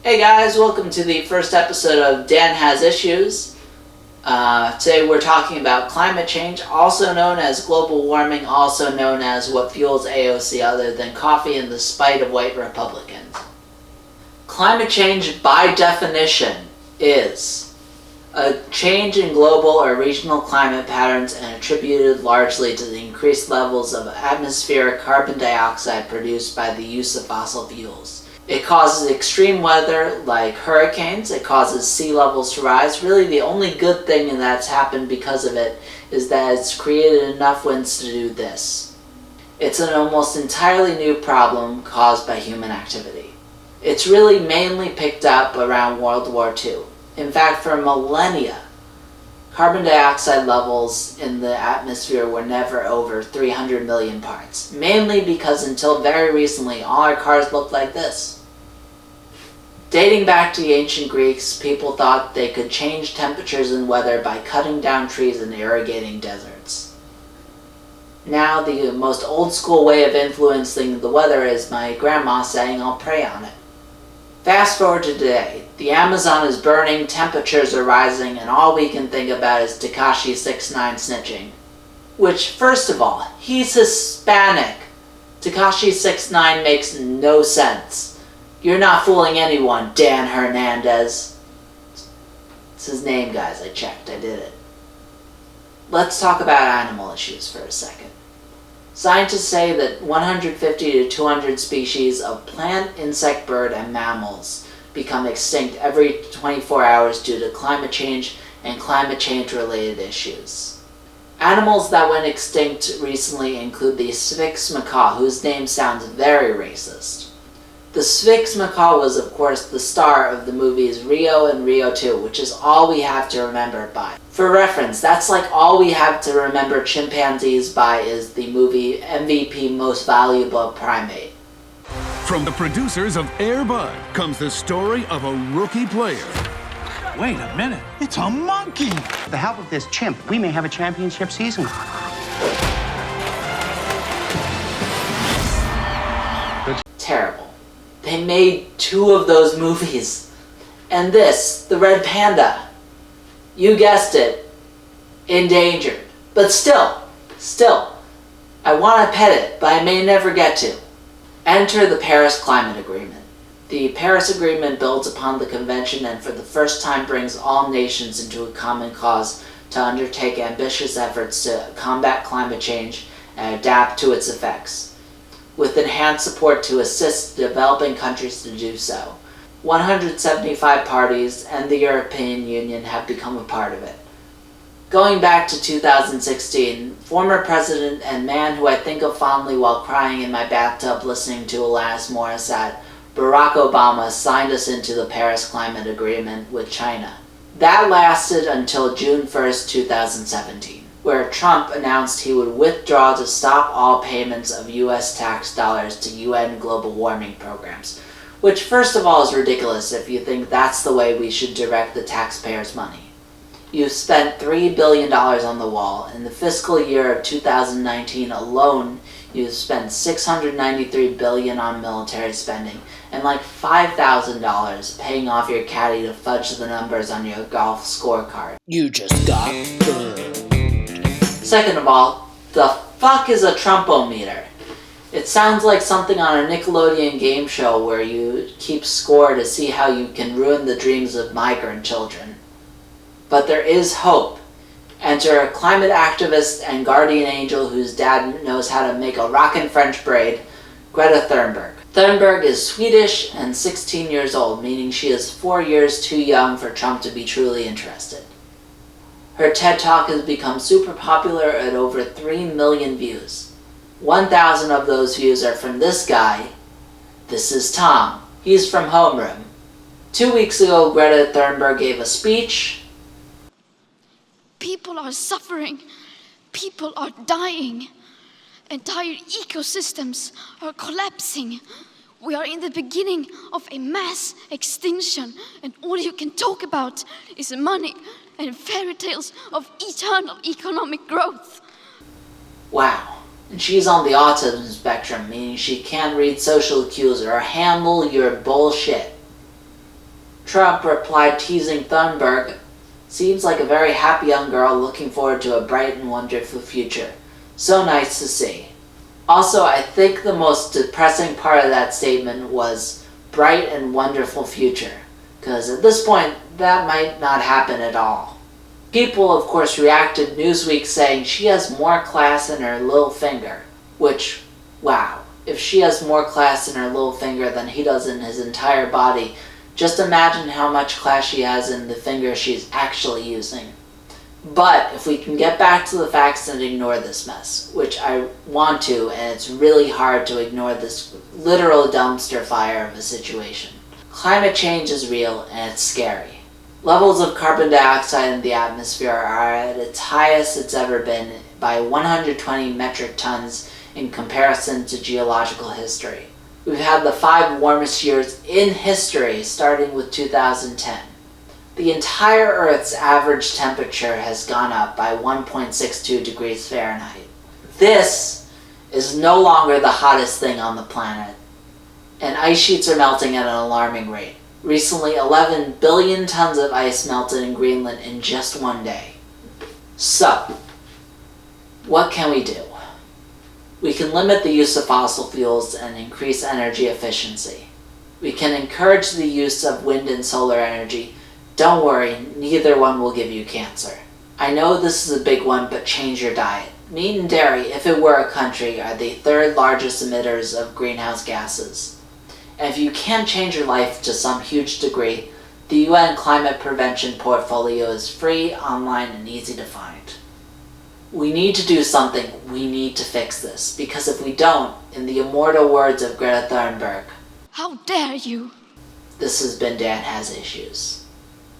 Hey guys, welcome to the first episode of Dan Has Issues. Today we're talking about climate change, also known as global warming, also known as what fuels AOC other than coffee and the spite of white Republicans. Climate change, by definition, is a change in global or regional climate patterns and attributed largely to the increased levels of atmospheric carbon dioxide produced by the use of fossil fuels. It causes extreme weather like hurricanes, it causes sea levels to rise. Really the only good thing that's happened because of it is that it's created enough winds to do this. It's an almost entirely new problem caused by human activity. It's really mainly picked up around World War II. In fact, for millennia, carbon dioxide levels in the atmosphere were never over 300 million parts, mainly because until very recently all our cars looked like this. Dating back to the ancient Greeks, people thought they could change temperatures and weather by cutting down trees and irrigating deserts. Now the most old school way of influencing the weather is my grandma saying I'll pray on it. Fast forward to today, the Amazon is burning, temperatures are rising, and all we can think about is Tekashi 6ix9ine snitching. Which, first of all, he's Hispanic. Tekashi 6ix9ine makes no sense. You're not fooling anyone, Dan Hernandez. It's his name, guys. I checked. I did it. Let's talk about animal issues for a second. Scientists say that 150 to 200 species of plant, insect, bird, and mammals become extinct every 24 hours due to climate change and climate change-related issues. Animals that went extinct recently include the Sphinx macaw, whose name sounds very racist. The Sphinx macaw was, of course, the star of the movies Rio and Rio 2, which is all we have to remember it by. For reference, that's like all we have to remember chimpanzees by is the movie MVP Most Valuable Primate. From the producers of Air Bud comes the story of a rookie player. Wait a minute, it's a monkey! With the help of this chimp, we may have a championship season. Terrible. They made 2 of those movies. And this, the red panda, you guessed it, endangered. But still, I want to pet it, but I may never get to. Enter the Paris Climate Agreement. The Paris Agreement builds upon the convention and for the first time brings all nations into a common cause to undertake ambitious efforts to combat climate change and adapt to its effects, with enhanced support to assist developing countries to do so. 175 parties and the European Union have become a part of it. Going back to 2016, former president and man who I think of fondly while crying in my bathtub listening to Alanis Morissette, Barack Obama signed us into the Paris Climate Agreement with China. That lasted until June 1st, 2017. Where Trump announced he would withdraw to stop all payments of US tax dollars to UN global warming programs, which first of all is ridiculous if you think that's the way we should direct the taxpayers' money. You've spent $3 billion on the wall. In the fiscal year of 2019 alone, you've spent $693 billion on military spending and like $5,000 paying off your caddy to fudge the numbers on your golf scorecard. You just got burned. Second of all, the fuck is a Trumpometer? It sounds like something on a Nickelodeon game show where you keep score to see how you can ruin the dreams of migrant children. But there is hope. Enter a climate activist and guardian angel whose dad knows how to make a rockin' French braid, Greta Thunberg. Thunberg is Swedish and 16 years old, meaning she is 4 years too young for Trump to be truly interested. Her TED Talk has become super popular at over 3 million views. 1,000 of those views are from this guy. This is Tom. He's from Homeroom. 2 weeks ago, Greta Thunberg gave a speech. People are suffering. People are dying. Entire ecosystems are collapsing. We are in the beginning of a mass extinction, and all you can talk about is money and fairy tales of eternal economic growth. Wow. And she's on the autism spectrum, meaning she can't read social cues or handle your bullshit. Trump replied, teasing Thunberg, "Seems like a very happy young girl looking forward to a bright and wonderful future. So nice to see." Also, I think the most depressing part of that statement was bright and wonderful future, because at this point, that might not happen at all. People, of course, reacted Newsweek saying she has more class in her little finger, which, wow, if she has more class in her little finger than he does in his entire body, just imagine how much class she has in the finger she's actually using. But if we can get back to the facts and ignore this mess, which I want to, and it's really hard to ignore this literal dumpster fire of a situation. Climate change is real and it's scary. Levels of carbon dioxide in the atmosphere are at its highest it's ever been by 120 metric tons in comparison to geological history. We've had the 5 warmest years in history, starting with 2010. The entire Earth's average temperature has gone up by 1.62 degrees Fahrenheit. This is no longer the hottest thing on the planet, and ice sheets are melting at an alarming rate. Recently, 11 billion tons of ice melted in Greenland in just one day. So, what can we do? We can limit the use of fossil fuels and increase energy efficiency. We can encourage the use of wind and solar energy. Don't worry, neither one will give you cancer. I know this is a big one, but change your diet. Meat and dairy, if it were a country, are the 3rd largest emitters of greenhouse gases. And if you can change your life to some huge degree, the UN Climate Prevention Portfolio is free, online, and easy to find. We need to do something. We need to fix this. Because if we don't, in the immortal words of Greta Thunberg, How dare you? this has been Dan Has Issues.